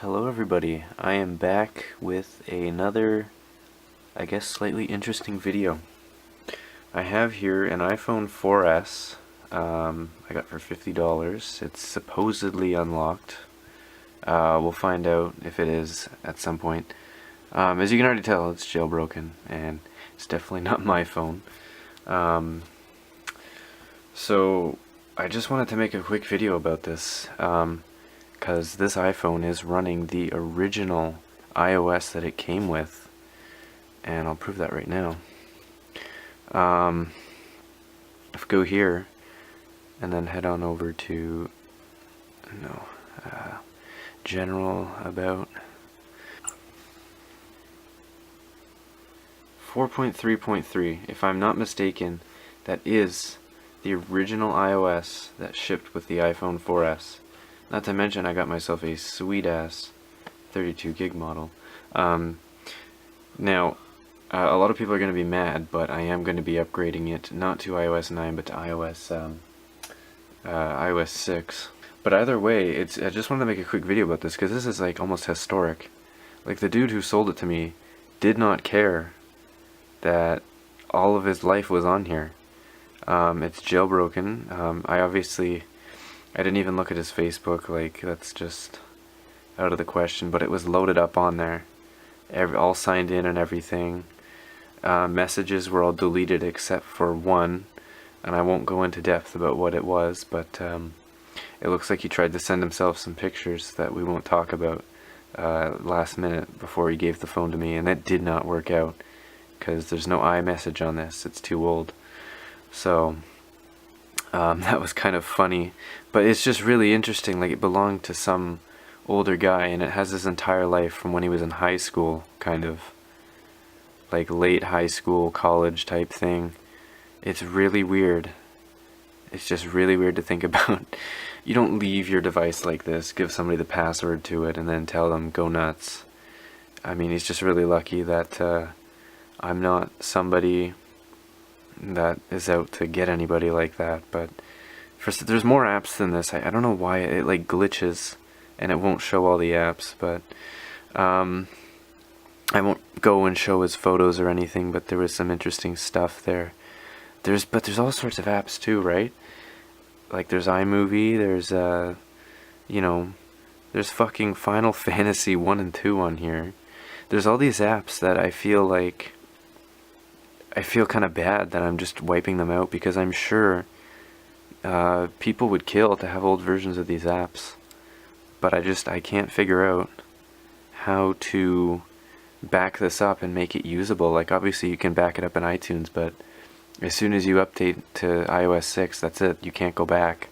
Hello everybody, I am back with another, I guess, slightly interesting video. I have here an iPhone 4S I got for $50. It's supposedly unlocked. We'll find out if it is at some point. As you can already tell, it's jailbroken, and it's definitely not my phone. So I just wanted to make a quick video about this. Because this iPhone is running the original iOS that it came with, and I'll prove that right now. If we go here and then head on over to general, about 4.3.3, if I'm not mistaken, that is the original iOS that shipped with the iPhone 4S. Not to mention, I got myself a sweet-ass 32 gig model. Now, a lot of people are going to be mad, but I am going to be upgrading it not to iOS 9, but to iOS 6. But either way, I just wanted to make a quick video about this, because this is like almost historic. Like, the dude who sold it to me did not care that all of his life was on here. It's jailbroken. I didn't even look at his Facebook, like, that's just out of the question, but it was loaded up on there, all signed in and everything. Messages were all deleted except for one, and I won't go into depth about what it was, but it looks like he tried to send himself some pictures that we won't talk about last minute before he gave the phone to me, and that did not work out, because there's no iMessage on this, it's too old. So that was kind of funny, but it's just really interesting. Like, it belonged to some older guy, and it has his entire life from when he was in high school, kind of like late high school, college type thing. It's really weird. It's just really weird to think about. You don't leave your device like this, give somebody the password to it, and then tell them go nuts. I mean, he's just really lucky that I'm not somebody that is out to get anybody like that. But there's more apps than this. I don't know why it like glitches and it won't show all the apps, but I won't go and show his photos or anything, but there was some interesting stuff there. There's all sorts of apps too, right? Like, there's iMovie, there's there's fucking Final Fantasy 1 and 2 on here. There's all these apps that I feel kind of bad that I'm just wiping them out, because I'm sure people would kill to have old versions of these apps. But I can't figure out how to back this up and make it usable. Like, obviously you can back it up in iTunes, but as soon as you update to iOS 6, that's it. You can't go back.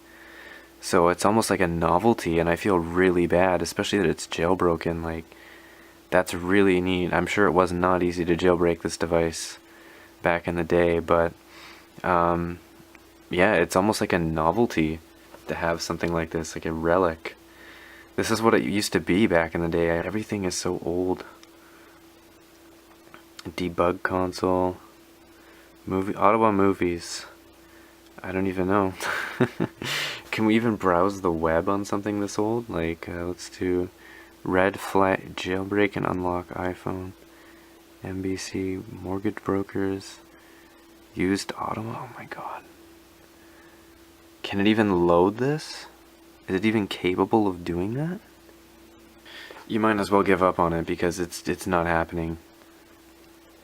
So it's almost like a novelty, and I feel really bad, especially that it's jailbroken. Like, that's really neat. I'm sure it was not easy to jailbreak this device back in the day, but yeah, it's almost like a novelty to have something like this, like a relic. This is what it used to be back in the day. Everything is so old. Debug console, Ottawa movies. I don't even know. Can we even browse the web on something this old? Like, let's do red flag, jailbreak and unlock iPhone. NBC, mortgage brokers, used Ottawa. Oh my god. Can it even load this? Is it even capable of doing that? You might as well give up on it, because it's not happening.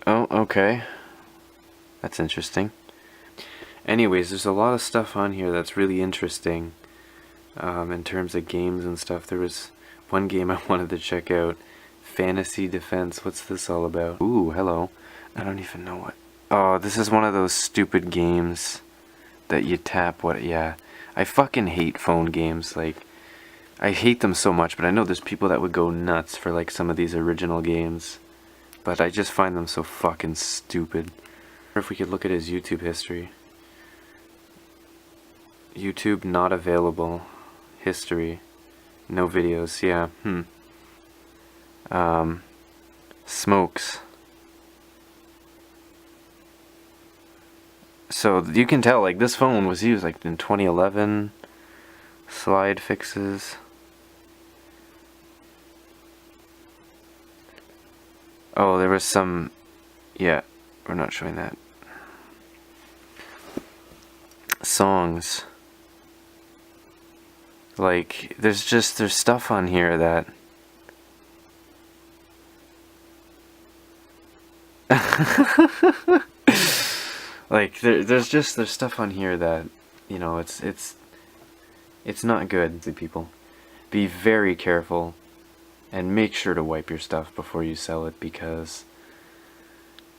Oh, okay. That's interesting. Anyways, there's a lot of stuff on here that's really interesting in terms of games and stuff. There was one game I wanted to check out. Fantasy Defense. What's this all about? Ooh, hello. I don't even know what. Oh, this is one of those stupid games that you tap what. Yeah. I fucking hate phone games. Like, I hate them so much, but I know there's people that would go nuts for like some of these original games. But I just find them so fucking stupid. Or if we could look at his YouTube history. YouTube not available. History. No videos. Yeah. Smokes. So you can tell, like, this phone was used like in 2011. Slide fixes. Oh, there was some... Yeah, we're not showing that. Songs. Like, there's stuff on here that... Like, there's stuff on here that, you know, it's not good, people. Be very careful, and make sure to wipe your stuff before you sell it, because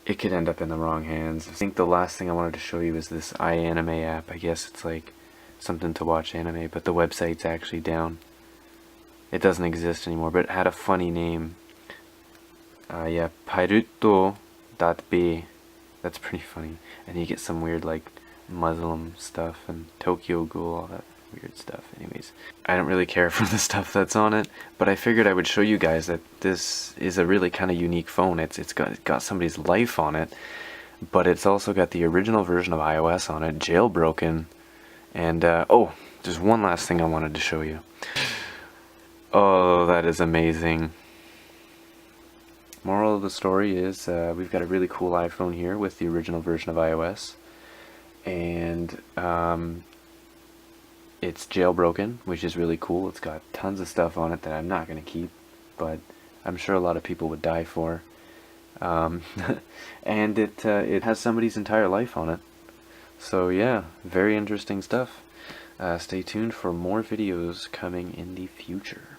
it could end up in the wrong hands. I think the last thing I wanted to show you is this iAnime app. I guess it's like something to watch anime, but the website's actually down. It doesn't exist anymore, but it had a funny name. Yeah, Pairuto.b. That's pretty funny. And you get some weird, like, Muslim stuff and Tokyo Ghoul, all that weird stuff. Anyways, I don't really care for the stuff that's on it, but I figured I would show you guys that this is a really kind of unique phone. It's got somebody's life on it, but it's also got the original version of iOS on it, jailbroken. And oh, there's one last thing I wanted to show you. Oh, that is amazing. Moral of the story is we've got a really cool iPhone here with the original version of iOS, and it's jailbroken, which is really cool. It's got tons of stuff on it that I'm not going to keep, but I'm sure a lot of people would die for. And it has somebody's entire life on it. So yeah, very interesting stuff. Stay tuned for more videos coming in the future.